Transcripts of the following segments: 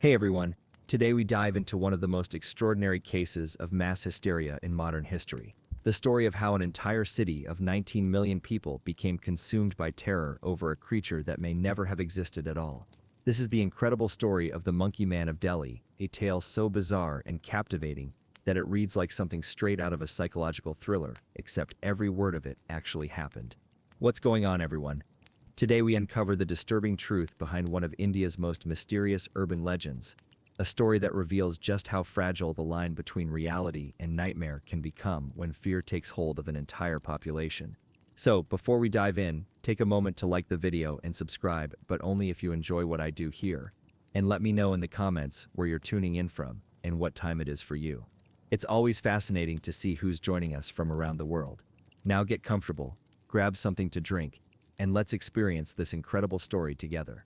Hey everyone, today we dive into one of the most extraordinary cases of mass hysteria in modern history. The story of how an entire city of 19 million people became consumed by terror over a creature that may never have existed at all. This is the incredible story of the Monkey Man of Delhi, a tale so bizarre and captivating that it reads like something straight out of a psychological thriller, except every word of it actually happened. What's going on, everyone? Today we uncover the disturbing truth behind one of India's most mysterious urban legends, a story that reveals just how fragile the line between reality and nightmare can become when fear takes hold of an entire population. So, before we dive in, take a moment to like the video and subscribe, but only if you enjoy what I do here. And let me know in the comments where you're tuning in from and what time it is for you. It's always fascinating to see who's joining us from around the world. Now get comfortable, grab something to drink, and let's experience this incredible story together.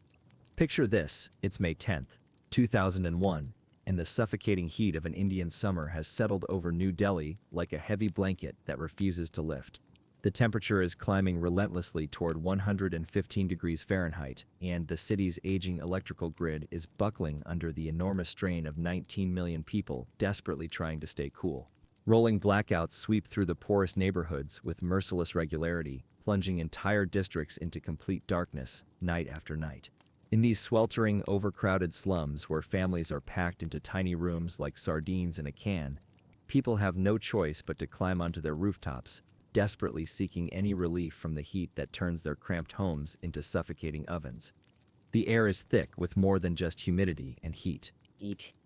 Picture this, it's May 10th, 2001, and the suffocating heat of an Indian summer has settled over New Delhi like a heavy blanket that refuses to lift. The temperature is climbing relentlessly toward 115 degrees Fahrenheit, and the city's aging electrical grid is buckling under the enormous strain of 19 million people desperately trying to stay cool. Rolling blackouts sweep through the poorest neighborhoods with merciless regularity, plunging entire districts into complete darkness, night after night. In these sweltering, overcrowded slums where families are packed into tiny rooms like sardines in a can, people have no choice but to climb onto their rooftops, desperately seeking any relief from the heat that turns their cramped homes into suffocating ovens. The air is thick with more than just humidity and heat.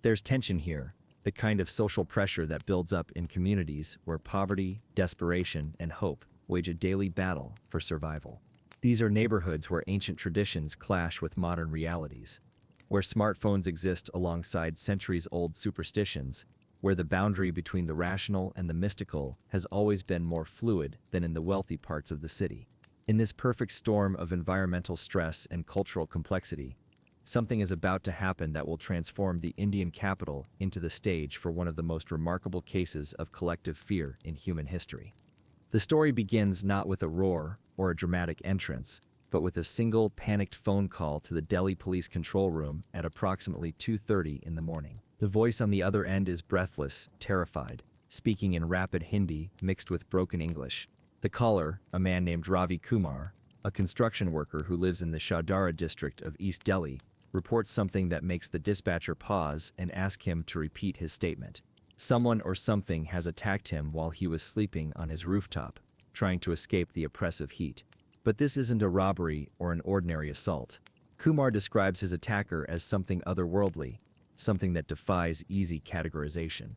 There's tension here, the kind of social pressure that builds up in communities where poverty, desperation, and hope wage a daily battle for survival. These are neighborhoods where ancient traditions clash with modern realities, where smartphones exist alongside centuries-old superstitions, where the boundary between the rational and the mystical has always been more fluid than in the wealthy parts of the city. In this perfect storm of environmental stress and cultural complexity, something is about to happen that will transform the Indian capital into the stage for one of the most remarkable cases of collective fear in human history. The story begins not with a roar or a dramatic entrance, but with a single panicked phone call to the Delhi police control room at approximately 2:30 in the morning. The voice on the other end is breathless, terrified, speaking in rapid Hindi mixed with broken English. The caller, a man named Ravi Kumar, a construction worker who lives in the Shahdara district of East Delhi, reports something that makes the dispatcher pause and ask him to repeat his statement. Someone or something has attacked him while he was sleeping on his rooftop, trying to escape the oppressive heat. But this isn't a robbery or an ordinary assault. Kumar describes his attacker as something otherworldly, something that defies easy categorization.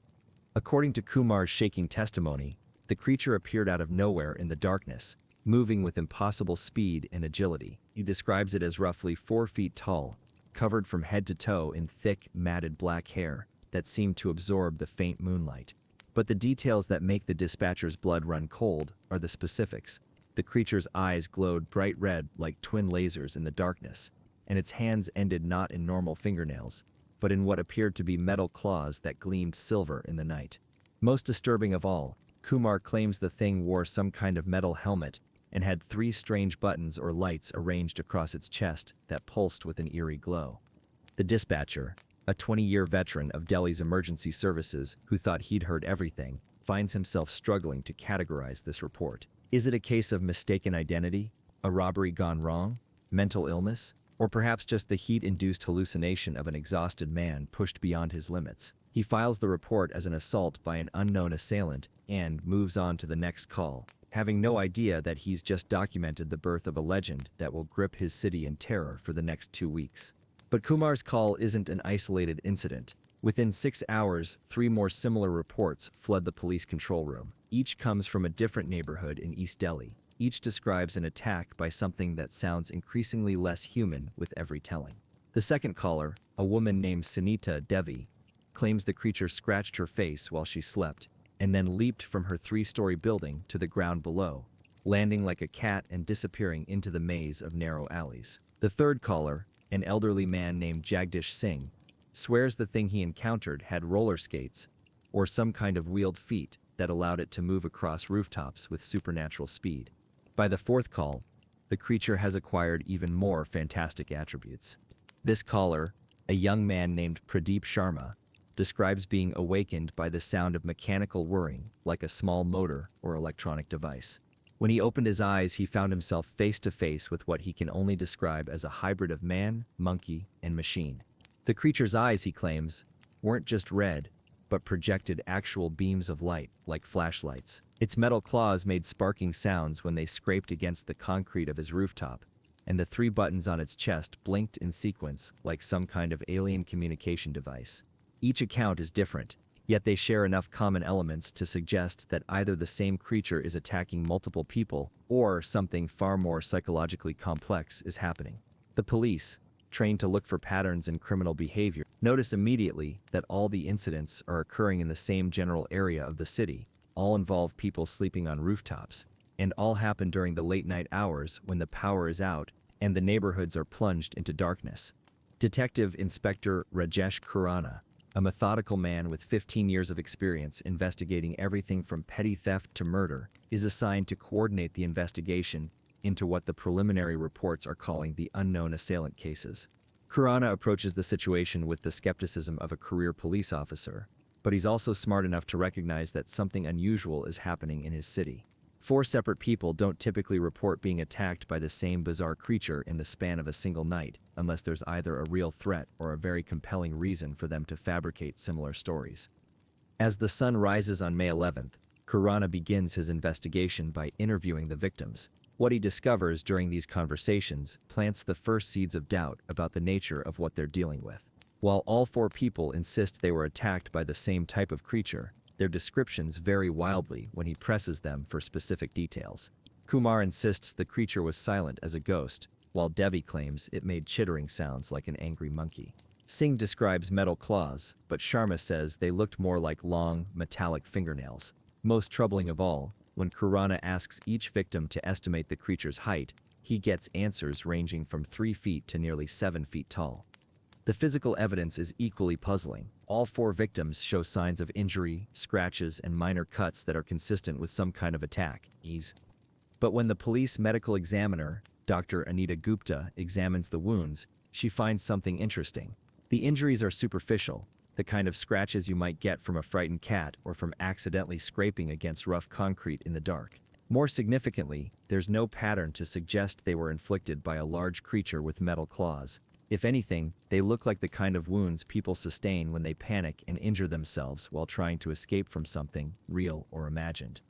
According to Kumar's shaking testimony, the creature appeared out of nowhere in the darkness, moving with impossible speed and agility. He describes it as roughly 4 feet tall, covered from head to toe in thick, matted black hair that seemed to absorb the faint moonlight. But the details that make the dispatcher's blood run cold are the specifics. The creature's eyes glowed bright red like twin lasers in the darkness, and its hands ended not in normal fingernails, but in what appeared to be metal claws that gleamed silver in the night. Most disturbing of all, Kumar claims the thing wore some kind of metal helmet and had 3 strange buttons or lights arranged across its chest that pulsed with an eerie glow. The dispatcher, a 20-year veteran of Delhi's emergency services who thought he'd heard everything, finds himself struggling to categorize this report. Is it a case of mistaken identity, a robbery gone wrong, mental illness, or perhaps just the heat-induced hallucination of an exhausted man pushed beyond his limits? He files the report as an assault by an unknown assailant and moves on to the next call, having no idea that he's just documented the birth of a legend that will grip his city in terror for the next 2 weeks. But Kumar's call isn't an isolated incident. Within 6 hours, 3 more similar reports flood the police control room. Each comes from a different neighborhood in East Delhi. Each describes an attack by something that sounds increasingly less human with every telling. The second caller, a woman named Sunita Devi, claims the creature scratched her face while she slept, and then leaped from her 3-story building to the ground below, landing like a cat and disappearing into the maze of narrow alleys. The third caller, an elderly man named Jagdish Singh, swears the thing he encountered had roller skates, or some kind of wheeled feet that allowed it to move across rooftops with supernatural speed. By the fourth call, the creature has acquired even more fantastic attributes. This caller, A young man named Pradeep Sharma describes being awakened by the sound of mechanical whirring, like a small motor or electronic device. When he opened his eyes, he found himself face to face with what he can only describe as a hybrid of man, monkey, and machine. The creature's eyes, he claims, weren't just red, but projected actual beams of light, like flashlights. Its metal claws made sparking sounds when they scraped against the concrete of his rooftop, and the 3 buttons on its chest blinked in sequence like some kind of alien communication device. Each account is different, yet they share enough common elements to suggest that either the same creature is attacking multiple people, or something far more psychologically complex is happening. The police, trained to look for patterns in criminal behavior, notice immediately that all the incidents are occurring in the same general area of the city, all involve people sleeping on rooftops, and all happen during the late-night hours when the power is out and the neighborhoods are plunged into darkness. Detective Inspector Rajesh Khurana, a methodical man with 15 years of experience investigating everything from petty theft to murder, is assigned to coordinate the investigation into what the preliminary reports are calling the unknown assailant cases. Khurana approaches the situation with the skepticism of a career police officer, but he's also smart enough to recognize that something unusual is happening in his city. 4 separate people don't typically report being attacked by the same bizarre creature in the span of a single night, unless there's either a real threat or a very compelling reason for them to fabricate similar stories. As the sun rises on May 11th, Khurana begins his investigation by interviewing the victims. What he discovers during these conversations plants the first seeds of doubt about the nature of what they're dealing with. While all 4 people insist they were attacked by the same type of creature, their descriptions vary wildly when he presses them for specific details. Kumar insists the creature was silent as a ghost, while Devi claims it made chittering sounds like an angry monkey. Singh describes metal claws, but Sharma says they looked more like long, metallic fingernails. Most troubling of all, when Khurana asks each victim to estimate the creature's height, he gets answers ranging from 3 feet to nearly 7 feet tall. The physical evidence is equally puzzling. All 4 victims show signs of injury, scratches, and minor cuts that are consistent with some kind of attack. But when the police medical examiner, Dr. Anita Gupta, examines the wounds, she finds something interesting. The injuries are superficial, the kind of scratches you might get from a frightened cat or from accidentally scraping against rough concrete in the dark. More significantly, there's no pattern to suggest they were inflicted by a large creature with metal claws. If anything, they look like the kind of wounds people sustain when they panic and injure themselves while trying to escape from something, real or imagined.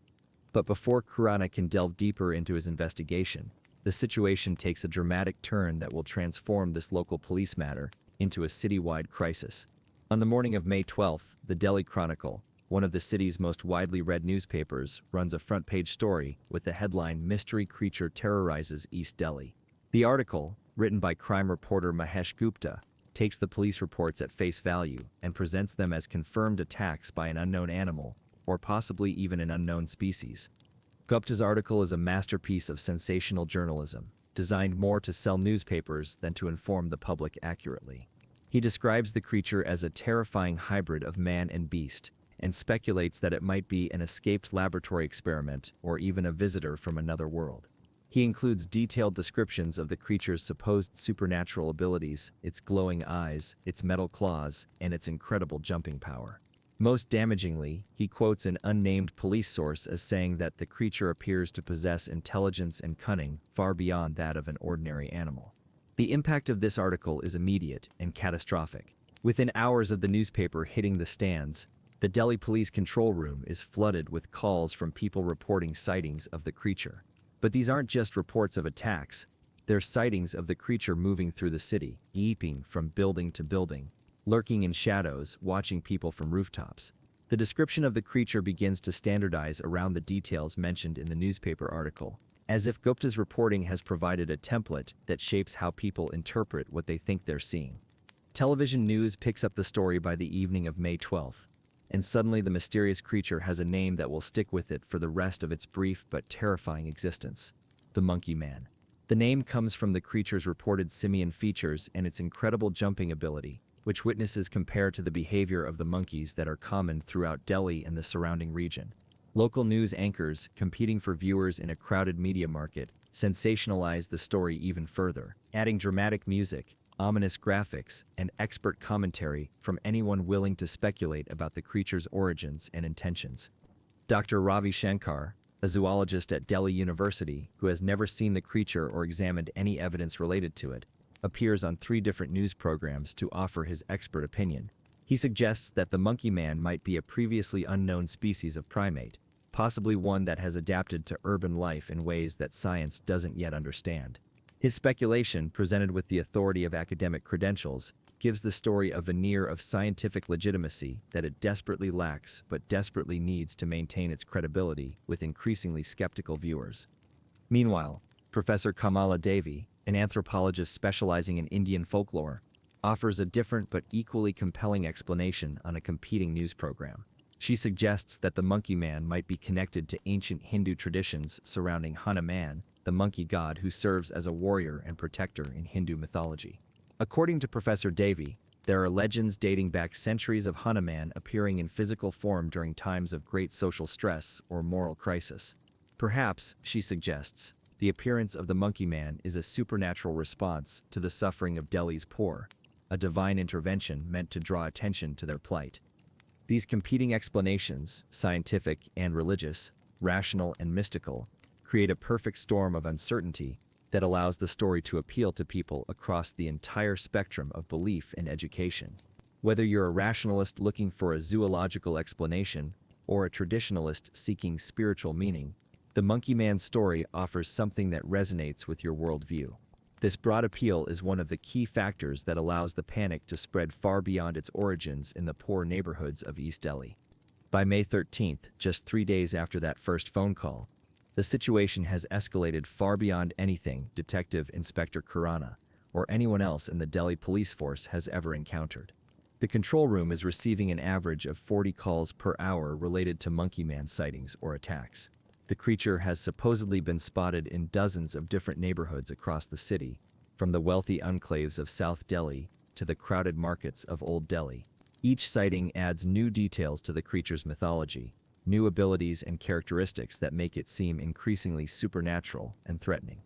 But before Khurana can delve deeper into his investigation, the situation takes a dramatic turn that will transform this local police matter into a citywide crisis. On the morning of May 12th, the Delhi Chronicle, one of the city's most widely read newspapers, runs a front-page story with the headline "Mystery Creature Terrorizes East Delhi." The article, written by crime reporter Mahesh Gupta, takes the police reports at face value and presents them as confirmed attacks by an unknown animal, or possibly even an unknown species. Gupta's article is a masterpiece of sensational journalism, designed more to sell newspapers than to inform the public accurately. He describes the creature as a terrifying hybrid of man and beast, and speculates that it might be an escaped laboratory experiment or even a visitor from another world. He includes detailed descriptions of the creature's supposed supernatural abilities, its glowing eyes, its metal claws, and its incredible jumping power. Most damagingly, he quotes an unnamed police source as saying that the creature appears to possess intelligence and cunning far beyond that of an ordinary animal. The impact of this article is immediate and catastrophic. Within hours of the newspaper hitting the stands, the Delhi Police Control Room is flooded with calls from people reporting sightings of the creature. But these aren't just reports of attacks, they're sightings of the creature moving through the city, leaping from building to building, lurking in shadows, watching people from rooftops. The description of the creature begins to standardize around the details mentioned in the newspaper article, as if Gupta's reporting has provided a template that shapes how people interpret what they think they're seeing. Television news picks up the story by the evening of May 12th, and suddenly the mysterious creature has a name that will stick with it for the rest of its brief but terrifying existence: the Monkey Man. The name comes from the creature's reported simian features and its incredible jumping ability, which witnesses compare to the behavior of the monkeys that are common throughout Delhi and the surrounding region. Local news anchors, competing for viewers in a crowded media market, sensationalize the story even further, adding dramatic music, ominous graphics, and expert commentary from anyone willing to speculate about the creature's origins and intentions. Dr. Ravi Shankar, a zoologist at Delhi University who has never seen the creature or examined any evidence related to it, appears on 3 different news programs to offer his expert opinion. He suggests that the monkey man might be a previously unknown species of primate, possibly one that has adapted to urban life in ways that science doesn't yet understand. His speculation, presented with the authority of academic credentials, gives the story a veneer of scientific legitimacy that it desperately lacks but desperately needs to maintain its credibility with increasingly skeptical viewers. Meanwhile, Professor Kamala Devi, an anthropologist specializing in Indian folklore, offers a different but equally compelling explanation on a competing news program. She suggests that the monkey man might be connected to ancient Hindu traditions surrounding Hanuman, the monkey god who serves as a warrior and protector in Hindu mythology. According to Professor Devi, there are legends dating back centuries of Hanuman appearing in physical form during times of great social stress or moral crisis. Perhaps, she suggests, the appearance of the monkey man is a supernatural response to the suffering of Delhi's poor, a divine intervention meant to draw attention to their plight. These competing explanations, scientific and religious, rational and mystical, create a perfect storm of uncertainty that allows the story to appeal to people across the entire spectrum of belief and education. Whether you're a rationalist looking for a zoological explanation or a traditionalist seeking spiritual meaning, the Monkey Man story offers something that resonates with your worldview. This broad appeal is one of the key factors that allows the panic to spread far beyond its origins in the poor neighborhoods of East Delhi. By May 13th, just 3 days after that first phone call, the situation has escalated far beyond anything Detective Inspector Khurana or anyone else in the Delhi police force has ever encountered. The control room is receiving an average of 40 calls per hour related to Monkey Man sightings or attacks. The creature has supposedly been spotted in dozens of different neighborhoods across the city, from the wealthy enclaves of South Delhi to the crowded markets of Old Delhi. Each sighting adds new details to the creature's mythology, new abilities and characteristics that make it seem increasingly supernatural and threatening.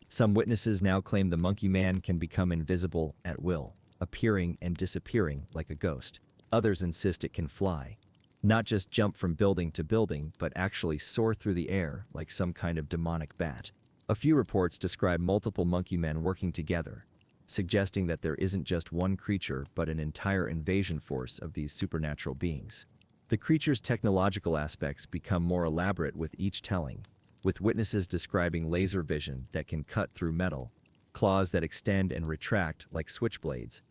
Some witnesses now claim the Monkey Man can become invisible at will, appearing and disappearing like a ghost. Others insist it can fly, not just jump from building to building, but actually soar through the air like some kind of demonic bat. A few reports describe multiple monkey men working together, suggesting that there isn't just one creature but an entire invasion force of these supernatural beings. The creature's technological aspects become more elaborate with each telling, with witnesses describing laser vision that can cut through metal, claws that extend and retract like switchblades,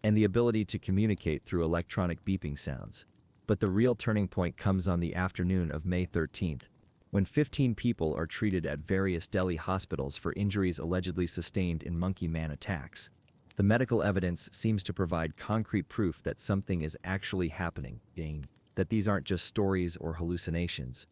and the ability to communicate through electronic beeping sounds. But the real turning point comes on the afternoon of May 13th, when 15 people are treated at various Delhi hospitals for injuries allegedly sustained in Monkey Man attacks. The medical evidence seems to provide concrete proof that something is actually happening, that these aren't just stories or hallucinations,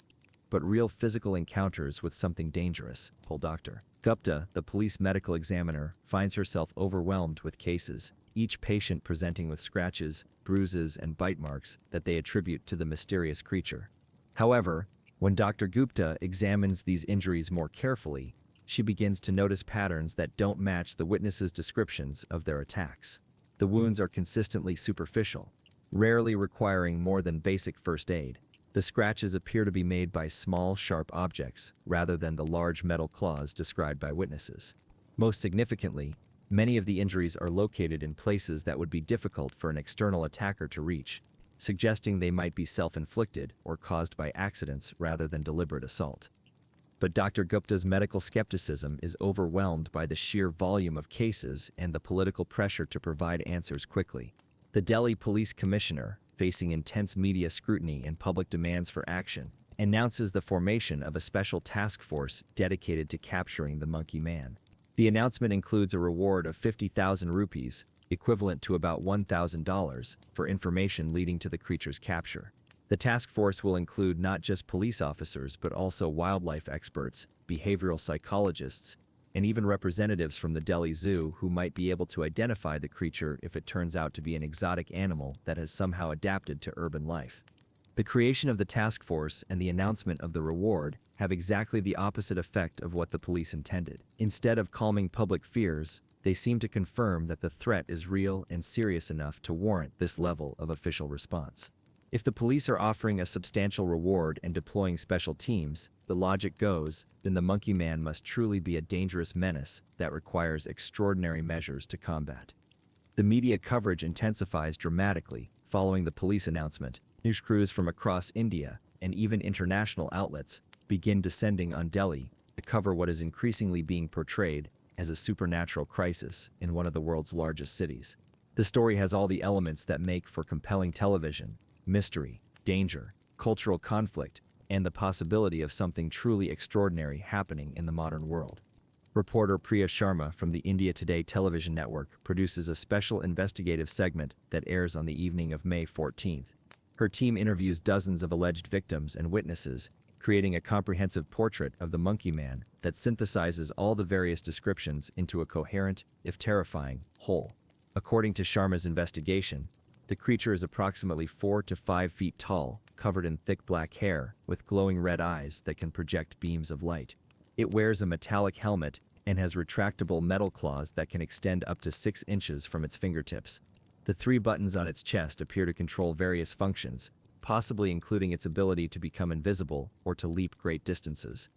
but real physical encounters with something dangerous. Dr. Gupta, the police medical examiner, finds herself overwhelmed with cases, each patient presenting with scratches, bruises, and bite marks that they attribute to the mysterious creature. However, when Dr. Gupta examines these injuries more carefully, she begins to notice patterns that don't match the witnesses' descriptions of their attacks. The wounds are consistently superficial, rarely requiring more than basic first aid. The scratches appear to be made by small, sharp objects, rather than the large metal claws described by witnesses. Most significantly, many of the injuries are located in places that would be difficult for an external attacker to reach, suggesting they might be self-inflicted or caused by accidents rather than deliberate assault. But Dr. Gupta's medical skepticism is overwhelmed by the sheer volume of cases and the political pressure to provide answers quickly. The Delhi Police Commissioner, facing intense media scrutiny and public demands for action, announces the formation of a special task force dedicated to capturing the Monkey Man. The announcement includes a reward of 50,000 rupees, equivalent to about $1,000, for information leading to the creature's capture. The task force will include not just police officers but also wildlife experts, behavioral psychologists, and even representatives from the Delhi Zoo who might be able to identify the creature if it turns out to be an exotic animal that has somehow adapted to urban life. The creation of the task force and the announcement of the reward have exactly the opposite effect of what the police intended. Instead of calming public fears, they seem to confirm that the threat is real and serious enough to warrant this level of official response. If the police are offering a substantial reward and deploying special teams, the logic goes, then the monkey man must truly be a dangerous menace that requires extraordinary measures to combat. The media coverage intensifies dramatically following the police announcement. News crews from across India, and even international outlets, begin descending on Delhi to cover what is increasingly being portrayed as a supernatural crisis in one of the world's largest cities. The story has all the elements that make for compelling television: mystery, danger, cultural conflict, and the possibility of something truly extraordinary happening in the modern world. Reporter Priya Sharma from the India Today television network produces a special investigative segment that airs on the evening of May 14th. Her team interviews dozens of alleged victims and witnesses, creating a comprehensive portrait of the monkey man that synthesizes all the various descriptions into a coherent, if terrifying, whole. According to Sharma's investigation, the creature is approximately 4 to 5 feet tall, covered in thick black hair, with glowing red eyes that can project beams of light. It wears a metallic helmet and has retractable metal claws that can extend up to 6 inches from its fingertips. The 3 buttons on its chest appear to control various functions, possibly including its ability to become invisible or to leap great distances.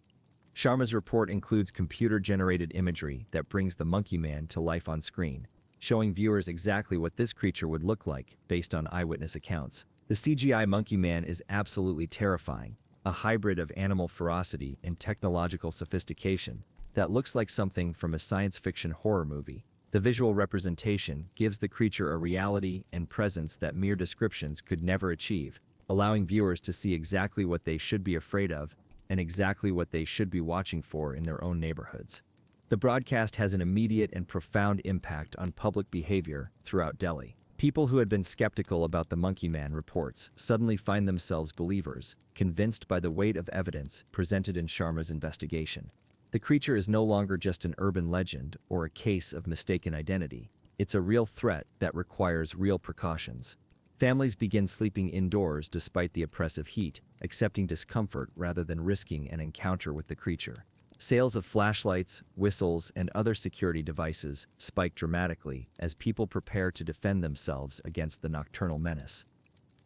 Sharma's report includes computer-generated imagery that brings the monkey man to life on screen, showing viewers exactly what this creature would look like based on eyewitness accounts. The CGI monkey man is absolutely terrifying, a hybrid of animal ferocity and technological sophistication that looks like something from a science fiction horror movie. The visual representation gives the creature a reality and presence that mere descriptions could never achieve, allowing viewers to see exactly what they should be afraid of and exactly what they should be watching for in their own neighborhoods. The broadcast has an immediate and profound impact on public behavior throughout Delhi. People who had been skeptical about the monkey man reports suddenly find themselves believers, convinced by the weight of evidence presented in Sharma's investigation. The creature is no longer just an urban legend or a case of mistaken identity. It's a real threat that requires real precautions. Families begin sleeping indoors despite the oppressive heat, accepting discomfort rather than risking an encounter with the creature. Sales of flashlights, whistles, and other security devices spike dramatically as people prepare to defend themselves against the nocturnal menace.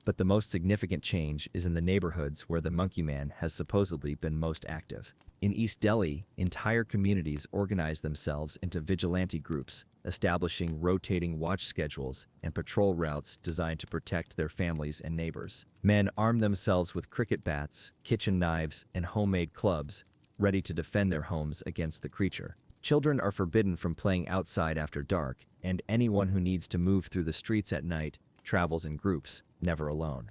But the most significant change is in the neighborhoods where the monkey man has supposedly been most active. In East Delhi, entire communities organize themselves into vigilante groups, establishing rotating watch schedules and patrol routes designed to protect their families and neighbors. Men arm themselves with cricket bats, kitchen knives, and homemade clubs, ready to defend their homes against the creature. Children are forbidden from playing outside after dark, and anyone who needs to move through the streets at night travels in groups, never alone.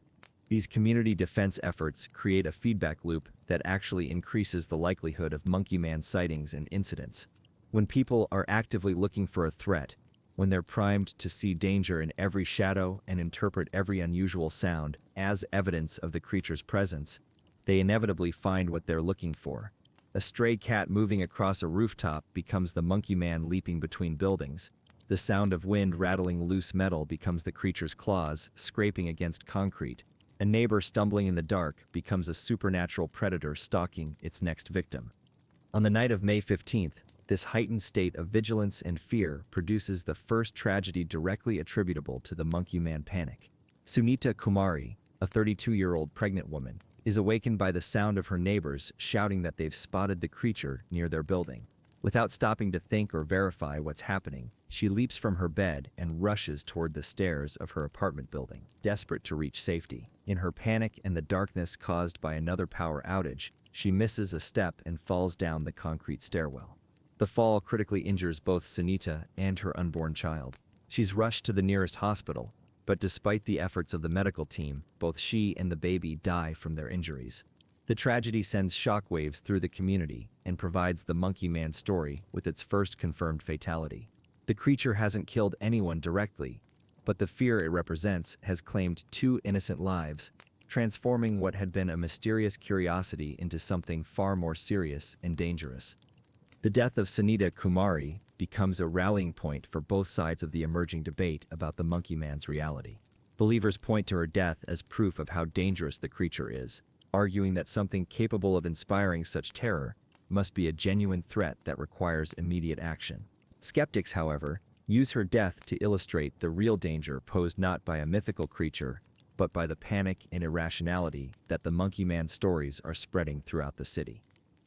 These community defense efforts create a feedback loop that actually increases the likelihood of monkey man sightings and incidents. When people are actively looking for a threat, when they're primed to see danger in every shadow and interpret every unusual sound as evidence of the creature's presence, they inevitably find what they're looking for. A stray cat moving across a rooftop becomes the monkey man leaping between buildings. The sound of wind rattling loose metal becomes the creature's claws scraping against concrete. A neighbor stumbling in the dark becomes a supernatural predator stalking its next victim. On the night of May 15th, this heightened state of vigilance and fear produces the first tragedy directly attributable to the monkey man panic. Sunita Kumari, a 32-year-old pregnant woman, is awakened by the sound of her neighbors shouting that they've spotted the creature near their building. Without stopping to think or verify what's happening, she leaps from her bed and rushes toward the stairs of her apartment building, desperate to reach safety. In her panic and the darkness caused by another power outage, she misses a step and falls down the concrete stairwell. The fall critically injures both Sunita and her unborn child. She's rushed to the nearest hospital, but despite the efforts of the medical team, both she and the baby die from their injuries. The tragedy sends shockwaves through the community and provides the monkey man story with its first confirmed fatality. The creature hasn't killed anyone directly, but the fear it represents has claimed 2 innocent lives, transforming what had been a mysterious curiosity into something far more serious and dangerous. The death of Sunita Kumari becomes a rallying point for both sides of the emerging debate about the monkey man's reality. Believers point to her death as proof of how dangerous the creature is, arguing that something capable of inspiring such terror must be a genuine threat that requires immediate action. Skeptics, however, use her death to illustrate the real danger posed not by a mythical creature, but by the panic and irrationality that the Monkey Man stories are spreading throughout the city.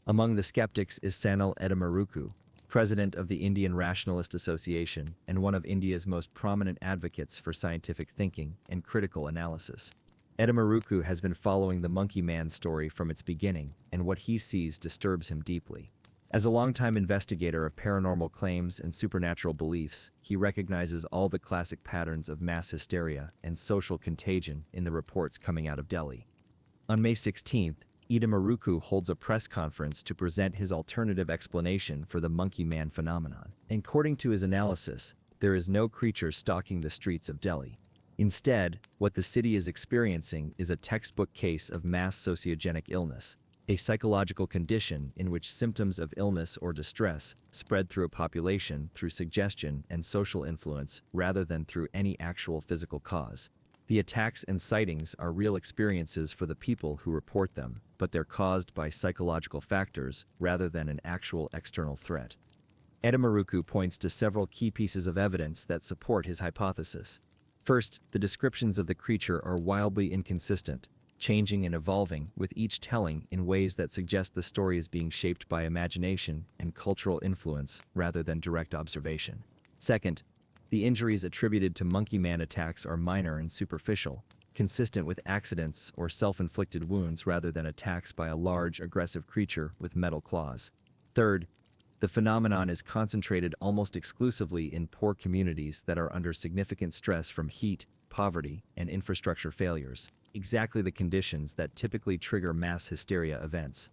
Among the skeptics is Sanal Edamaruku, president of the Indian Rationalist Association and one of India's most prominent advocates for scientific thinking and critical analysis. Edamaruku has been following the Monkey Man story from its beginning, and what he sees disturbs him deeply. As a longtime investigator of paranormal claims and supernatural beliefs, he recognizes all the classic patterns of mass hysteria and social contagion in the reports coming out of Delhi. On May 16th, Edamaruku holds a press conference to present his alternative explanation for the Monkey Man phenomenon. According to his analysis, there is no creature stalking the streets of Delhi. Instead, what the city is experiencing is a textbook case of mass sociogenic illness, a psychological condition in which symptoms of illness or distress spread through a population through suggestion and social influence rather than through any actual physical cause. The attacks and sightings are real experiences for the people who report them, but they're caused by psychological factors rather than an actual external threat. Edamaruku points to several key pieces of evidence that support his hypothesis. First, the descriptions of the creature are wildly inconsistent, changing and evolving with each telling in ways that suggest the story is being shaped by imagination and cultural influence rather than direct observation. Second, the injuries attributed to Monkey Man attacks are minor and superficial, consistent with accidents or self-inflicted wounds rather than attacks by a large, aggressive creature with metal claws. Third, the phenomenon is concentrated almost exclusively in poor communities that are under significant stress from heat, poverty, and infrastructure failures, exactly the conditions that typically trigger mass hysteria events.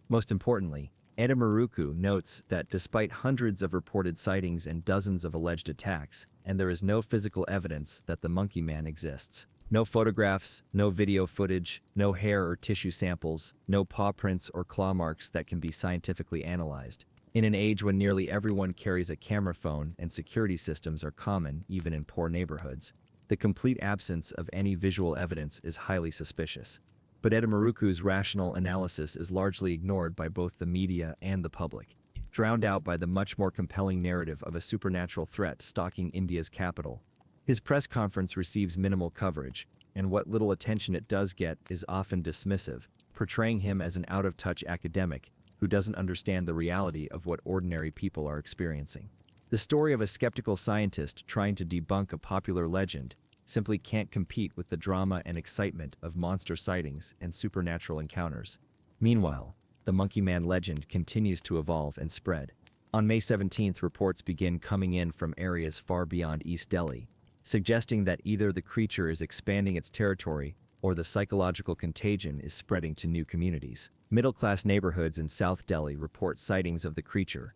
Most importantly, Edamaruku notes that despite hundreds of reported sightings and dozens of alleged attacks, and there is no physical evidence that the Monkey Man exists. No photographs, no video footage, no hair or tissue samples, no paw prints or claw marks that can be scientifically analyzed. In an age when nearly everyone carries a camera phone and security systems are common even in poor neighborhoods, the complete absence of any visual evidence is highly suspicious. But Edamaruku's rational analysis is largely ignored by both the media and the public, drowned out by the much more compelling narrative of a supernatural threat stalking India's capital. His press conference receives minimal coverage, and what little attention it does get is often dismissive, portraying him as an out-of-touch academic who doesn't understand the reality of what ordinary people are experiencing. The story of a skeptical scientist trying to debunk a popular legend simply can't compete with the drama and excitement of monster sightings and supernatural encounters. Meanwhile, the Monkey Man legend continues to evolve and spread. On May 17th, reports begin coming in from areas far beyond East Delhi, suggesting that either the creature is expanding its territory or the psychological contagion is spreading to new communities. Middle-class neighborhoods in South Delhi report sightings of the creature,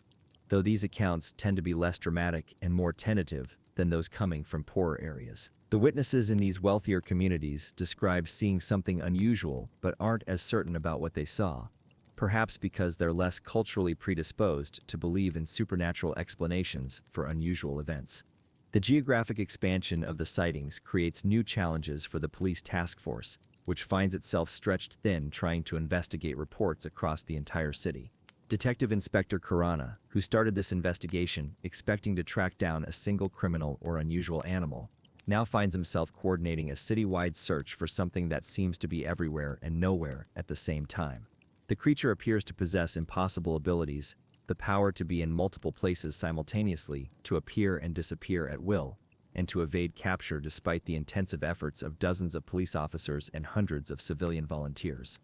though these accounts tend to be less dramatic and more tentative than those coming from poorer areas. The witnesses in these wealthier communities describe seeing something unusual but aren't as certain about what they saw, perhaps because they're less culturally predisposed to believe in supernatural explanations for unusual events. The geographic expansion of the sightings creates new challenges for the police task force, which finds itself stretched thin trying to investigate reports across the entire city. Detective Inspector Khurana, who started this investigation expecting to track down a single criminal or unusual animal, now finds himself coordinating a citywide search for something that seems to be everywhere and nowhere at the same time. The creature appears to possess impossible abilities, the power to be in multiple places simultaneously, to appear and disappear at will, and to evade capture despite the intensive efforts of dozens of police officers and hundreds of civilian volunteers.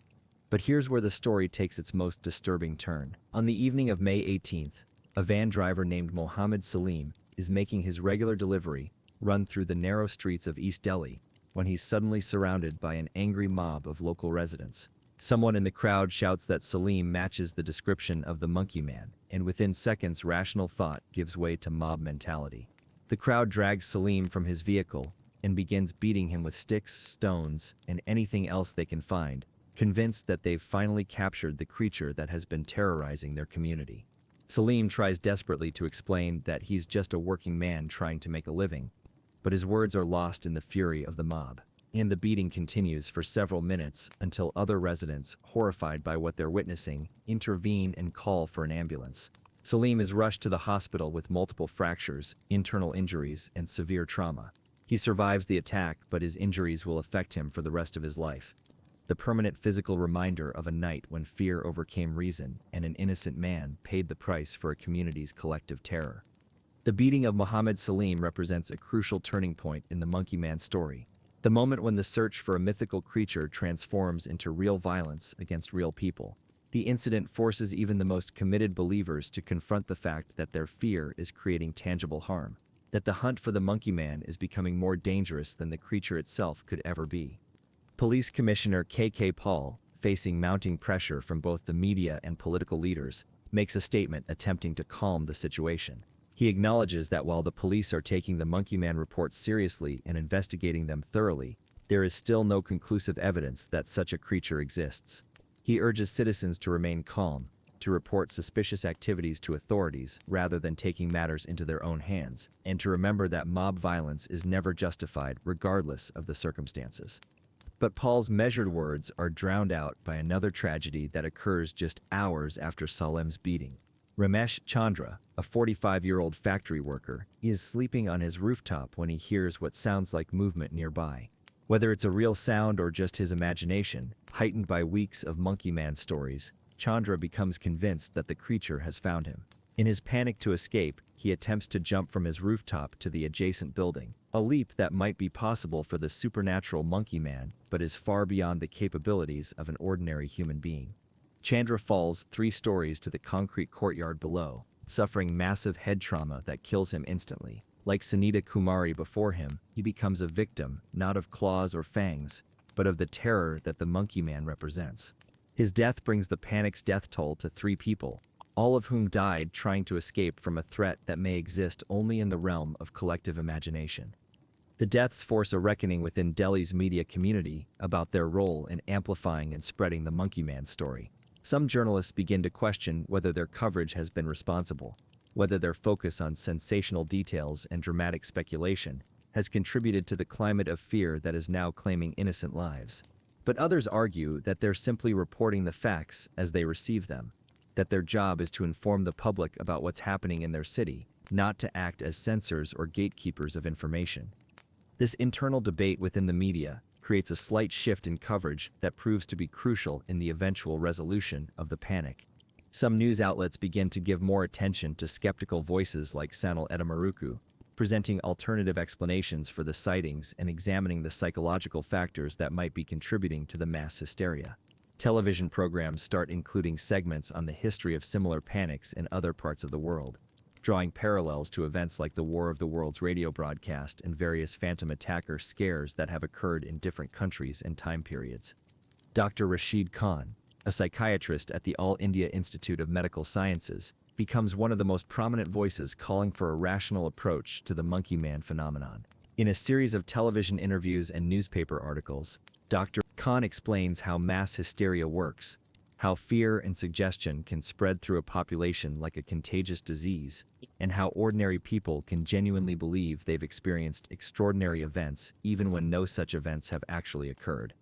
But here's where the story takes its most disturbing turn. On the evening of May 18th, a van driver named Mohammed Salim is making his regular delivery run through the narrow streets of East Delhi when he's suddenly surrounded by an angry mob of local residents. Someone in the crowd shouts that Salim matches the description of the Monkey Man, and within seconds rational thought gives way to mob mentality. The crowd drags Salim from his vehicle and begins beating him with sticks, stones, and anything else they can find, convinced that they've finally captured the creature that has been terrorizing their community. Salim tries desperately to explain that he's just a working man trying to make a living, but his words are lost in the fury of the mob. And the beating continues for several minutes until other residents, horrified by what they're witnessing, intervene and call for an ambulance. Salim is rushed to the hospital with multiple fractures, internal injuries, and severe trauma. He survives the attack, but his injuries will affect him for the rest of his life. The permanent physical reminder of a night when fear overcame reason and an innocent man paid the price for a community's collective terror. The beating of Muhammad Salim represents a crucial turning point in the Monkey Man story. The moment when the search for a mythical creature transforms into real violence against real people. The incident forces even the most committed believers to confront the fact that their fear is creating tangible harm, that the hunt for the Monkey Man is becoming more dangerous than the creature itself could ever be. Police Commissioner K.K. Paul, facing mounting pressure from both the media and political leaders, makes a statement attempting to calm the situation. He acknowledges that while the police are taking the Monkey Man reports seriously and investigating them thoroughly, there is still no conclusive evidence that such a creature exists. He urges citizens to remain calm, to report suspicious activities to authorities rather than taking matters into their own hands, and to remember that mob violence is never justified regardless of the circumstances. But Paul's measured words are drowned out by another tragedy that occurs just hours after Salim's beating. Ramesh Chandra, a 45-year-old factory worker, is sleeping on his rooftop when he hears what sounds like movement nearby. Whether it's a real sound or just his imagination, heightened by weeks of Monkey Man stories, Chandra becomes convinced that the creature has found him. In his panic to escape, he attempts to jump from his rooftop to the adjacent building, a leap that might be possible for the supernatural Monkey Man, but is far beyond the capabilities of an ordinary human being. Chandra falls 3 stories to the concrete courtyard below, suffering massive head trauma that kills him instantly. Like Sunita Kumari before him, he becomes a victim, not of claws or fangs, but of the terror that the Monkey Man represents. His death brings the panic's death toll to 3 people, all of whom died trying to escape from a threat that may exist only in the realm of collective imagination. The deaths force a reckoning within Delhi's media community about their role in amplifying and spreading the Monkey Man story. Some journalists begin to question whether their coverage has been responsible, whether their focus on sensational details and dramatic speculation has contributed to the climate of fear that is now claiming innocent lives. But others argue that they're simply reporting the facts as they receive them, that their job is to inform the public about what's happening in their city, not to act as censors or gatekeepers of information. This internal debate within the media creates a slight shift in coverage that proves to be crucial in the eventual resolution of the panic. Some news outlets begin to give more attention to skeptical voices like Sanal Edamaruku, presenting alternative explanations for the sightings and examining the psychological factors that might be contributing to the mass hysteria. Television programs start including segments on the history of similar panics in other parts of the world, drawing parallels to events like the War of the Worlds radio broadcast and various phantom attacker scares that have occurred in different countries and time periods. Dr. Rashid Khan, a psychiatrist at the All India Institute of Medical Sciences, becomes one of the most prominent voices calling for a rational approach to the Monkey Man phenomenon. In a series of television interviews and newspaper articles, Dr. Khan explains how mass hysteria works, how fear and suggestion can spread through a population like a contagious disease, and how ordinary people can genuinely believe they've experienced extraordinary events even when no such events have actually occurred.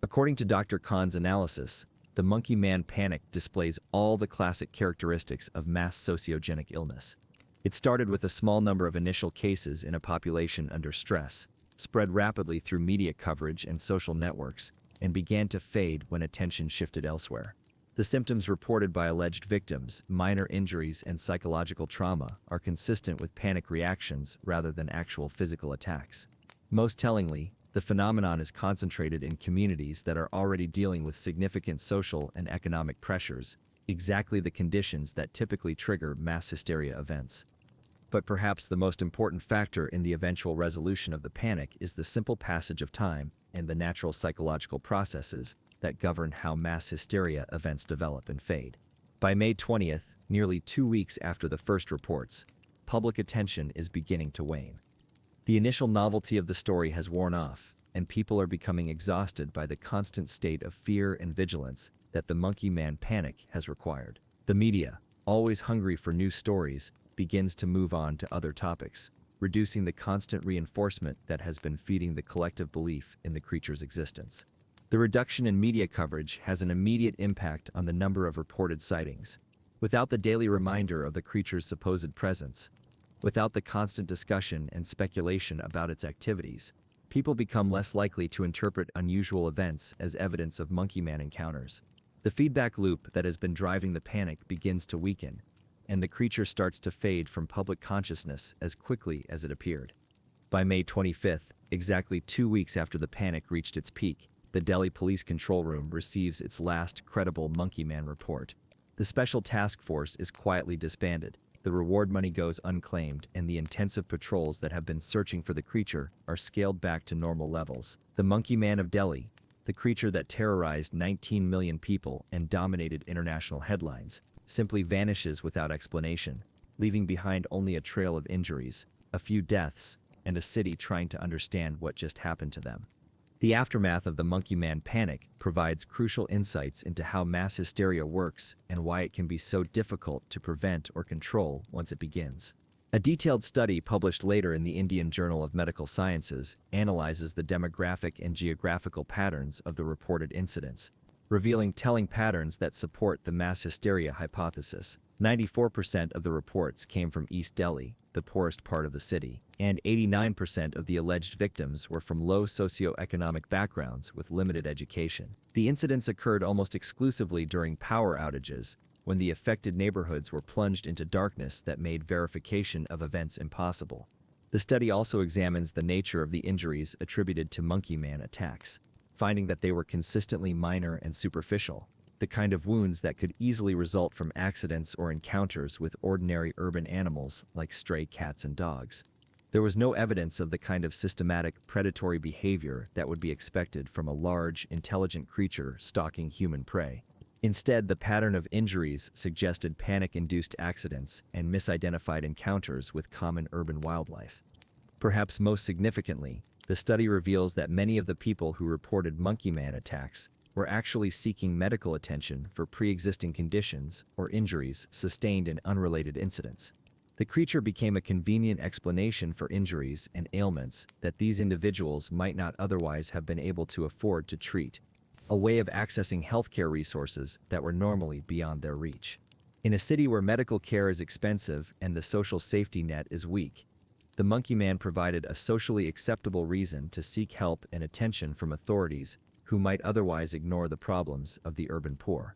According to Dr. Khan's analysis, the Monkey Man panic displays all the classic characteristics of mass sociogenic illness. It started with a small number of initial cases in a population under stress, spread rapidly through media coverage and social networks, and began to fade when attention shifted elsewhere. The symptoms reported by alleged victims, minor injuries, and psychological trauma are consistent with panic reactions rather than actual physical attacks. Most tellingly, the phenomenon is concentrated in communities that are already dealing with significant social and economic pressures, exactly the conditions that typically trigger mass hysteria events. But perhaps the most important factor in the eventual resolution of the panic is the simple passage of time and the natural psychological processes that govern how mass hysteria events develop and fade. By May 20th, nearly 2 weeks after the first reports, public attention is beginning to wane. The initial novelty of the story has worn off, and people are becoming exhausted by the constant state of fear and vigilance that the Monkey Man panic has required. The media, always hungry for new stories, begins to move on to other topics, reducing the constant reinforcement that has been feeding the collective belief in the creature's existence. The reduction in media coverage has an immediate impact on the number of reported sightings. Without the daily reminder of the creature's supposed presence, without the constant discussion and speculation about its activities, people become less likely to interpret unusual events as evidence of monkey man encounters. The feedback loop that has been driving the panic begins to weaken, and the creature starts to fade from public consciousness as quickly as it appeared. By May 25th, exactly 2 weeks after the panic reached its peak, the Delhi Police Control Room receives its last credible monkey man report. The special task force is quietly disbanded, the reward money goes unclaimed, and the intensive patrols that have been searching for the creature are scaled back to normal levels. The monkey man of Delhi, the creature that terrorized 19 million people and dominated international headlines, simply vanishes without explanation, leaving behind only a trail of injuries, a few deaths, and a city trying to understand what just happened to them. The aftermath of the monkey man panic provides crucial insights into how mass hysteria works and why it can be so difficult to prevent or control once it begins. A detailed study published later in the Indian Journal of Medical Sciences analyzes the demographic and geographical patterns of the reported incidents, revealing telling patterns that support the mass hysteria hypothesis. 94% of the reports came from East Delhi, the poorest part of the city, and 89% of the alleged victims were from low socioeconomic backgrounds with limited education. The incidents occurred almost exclusively during power outages, when the affected neighborhoods were plunged into darkness that made verification of events impossible. The study also examines the nature of the injuries attributed to monkey man attacks, finding that they were consistently minor and superficial, the kind of wounds that could easily result from accidents or encounters with ordinary urban animals like stray cats and dogs. There was no evidence of the kind of systematic predatory behavior that would be expected from a large, intelligent creature stalking human prey. Instead, the pattern of injuries suggested panic-induced accidents and misidentified encounters with common urban wildlife. Perhaps most significantly, the study reveals that many of the people who reported monkey man attacks were actually seeking medical attention for pre-existing conditions or injuries sustained in unrelated incidents. The creature became a convenient explanation for injuries and ailments that these individuals might not otherwise have been able to afford to treat, a way of accessing healthcare resources that were normally beyond their reach. In a city where medical care is expensive and the social safety net is weak, the monkey man provided a socially acceptable reason to seek help and attention from authorities who might otherwise ignore the problems of the urban poor.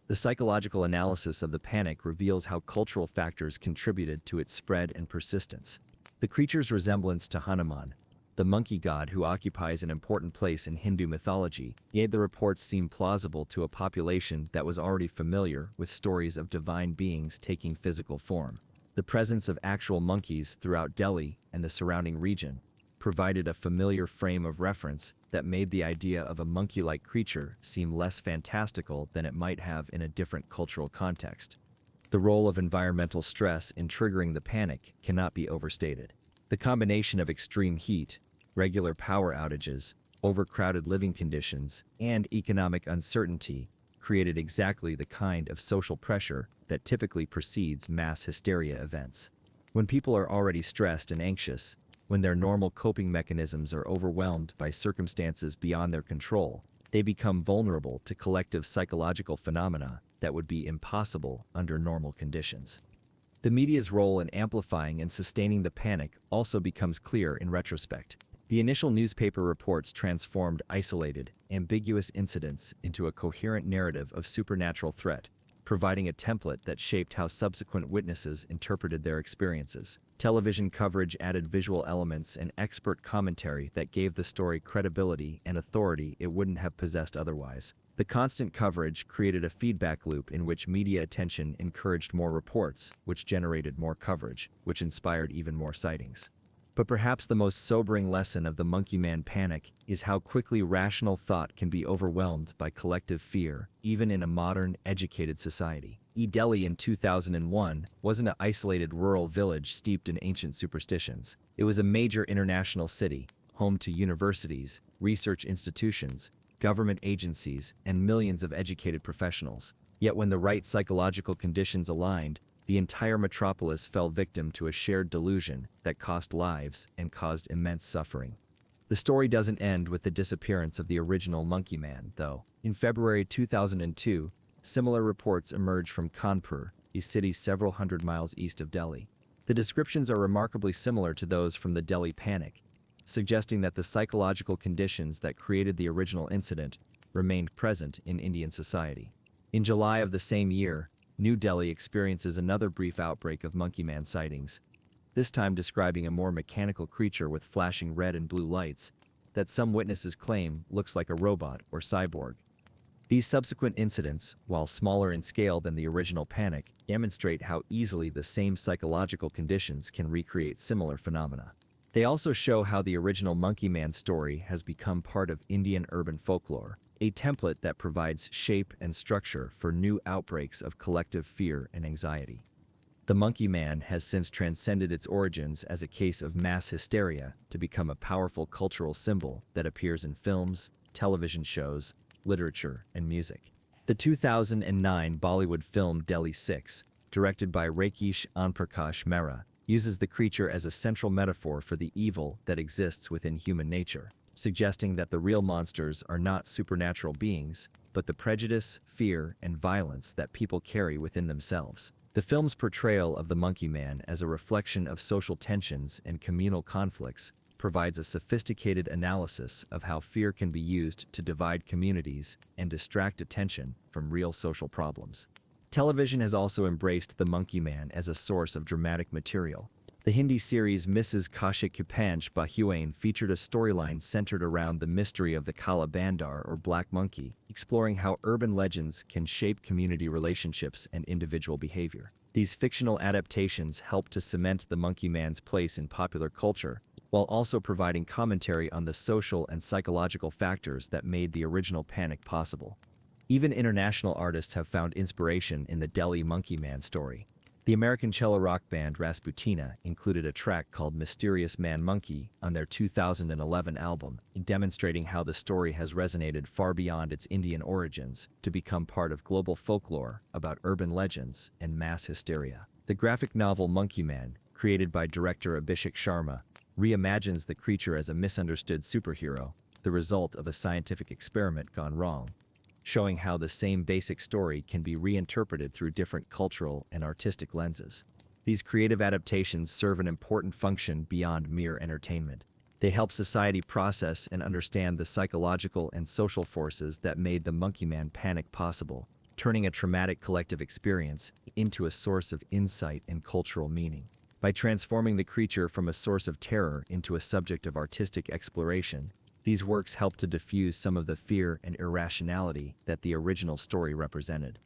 The psychological analysis of the panic reveals how cultural factors contributed to its spread and persistence. The creature's resemblance to Hanuman, the monkey god who occupies an important place in Hindu mythology, made the reports seem plausible to a population that was already familiar with stories of divine beings taking physical form. The presence of actual monkeys throughout Delhi and the surrounding region provided a familiar frame of reference that made the idea of a monkey-like creature seem less fantastical than it might have in a different cultural context. The role of environmental stress in triggering the panic cannot be overstated. The combination of extreme heat, regular power outages, overcrowded living conditions, and economic uncertainty created exactly the kind of social pressure that typically precedes mass hysteria events. When people are already stressed and anxious, when their normal coping mechanisms are overwhelmed by circumstances beyond their control, they become vulnerable to collective psychological phenomena that would be impossible under normal conditions. The media's role in amplifying and sustaining the panic also becomes clear in retrospect. The initial newspaper reports transformed isolated, ambiguous incidents into a coherent narrative of supernatural threat, providing a template that shaped how subsequent witnesses interpreted their experiences. Television coverage added visual elements and expert commentary that gave the story credibility and authority it wouldn't have possessed otherwise. The constant coverage created a feedback loop in which media attention encouraged more reports, which generated more coverage, which inspired even more sightings. But perhaps the most sobering lesson of the monkey man panic is how quickly rational thought can be overwhelmed by collective fear, even in a modern, educated society. Delhi in 2001 wasn't an isolated rural village steeped in ancient superstitions. It was a major international city, home to universities, research institutions, government agencies, and millions of educated professionals. Yet when the right psychological conditions aligned, the entire metropolis fell victim to a shared delusion that cost lives and caused immense suffering. The story doesn't end with the disappearance of the original monkey man, though. In February 2002, similar reports emerged from Kanpur, a city several hundred miles east of Delhi. The descriptions are remarkably similar to those from the Delhi Panic, suggesting that the psychological conditions that created the original incident remained present in Indian society. In July of the same year, New Delhi experiences another brief outbreak of monkey man sightings, this time describing a more mechanical creature with flashing red and blue lights that some witnesses claim looks like a robot or cyborg. These subsequent incidents, while smaller in scale than the original panic, demonstrate how easily the same psychological conditions can recreate similar phenomena. They also show how the original Monkey Man story has become part of Indian urban folklore, a template that provides shape and structure for new outbreaks of collective fear and anxiety. The Monkey Man has since transcended its origins as a case of mass hysteria to become a powerful cultural symbol that appears in films, television shows, literature, and music. The 2009 Bollywood film Delhi 6, directed by Rakesh Anprakash Mehra, uses the creature as a central metaphor for the evil that exists within human nature, suggesting that the real monsters are not supernatural beings, but the prejudice, fear, and violence that people carry within themselves. The film's portrayal of the Monkey Man as a reflection of social tensions and communal conflicts provides a sophisticated analysis of how fear can be used to divide communities and distract attention from real social problems. Television has also embraced the Monkey Man as a source of dramatic material. The Hindi series Mrs. Kaushik Kupanj Bahuain featured a storyline centered around the mystery of the Kala Bandar or Black Monkey, exploring how urban legends can shape community relationships and individual behavior. These fictional adaptations help to cement the Monkey Man's place in popular culture, while also providing commentary on the social and psychological factors that made the original panic possible. Even international artists have found inspiration in the Delhi Monkey Man story. The American cello rock band Rasputina included a track called Mysterious Man Monkey on their 2011 album, demonstrating how the story has resonated far beyond its Indian origins to become part of global folklore about urban legends and mass hysteria. The graphic novel Monkey Man, created by director Abhishek Sharma, reimagines the creature as a misunderstood superhero, the result of a scientific experiment gone wrong, showing how the same basic story can be reinterpreted through different cultural and artistic lenses. These creative adaptations serve an important function beyond mere entertainment. They help society process and understand the psychological and social forces that made the Monkey Man panic possible, turning a traumatic collective experience into a source of insight and cultural meaning. By transforming the creature from a source of terror into a subject of artistic exploration, these works help to diffuse some of the fear and irrationality that the original story represented.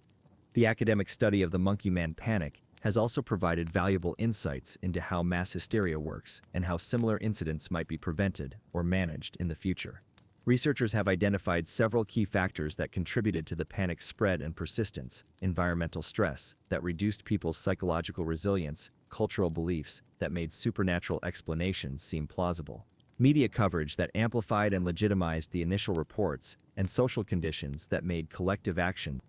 The academic study of the Monkey Man panic has also provided valuable insights into how mass hysteria works and how similar incidents might be prevented or managed in the future. Researchers have identified several key factors that contributed to the panic's spread and persistence: environmental stress that reduced people's psychological resilience, cultural beliefs that made supernatural explanations seem plausible, media coverage that amplified and legitimized the initial reports, and social conditions that made collective action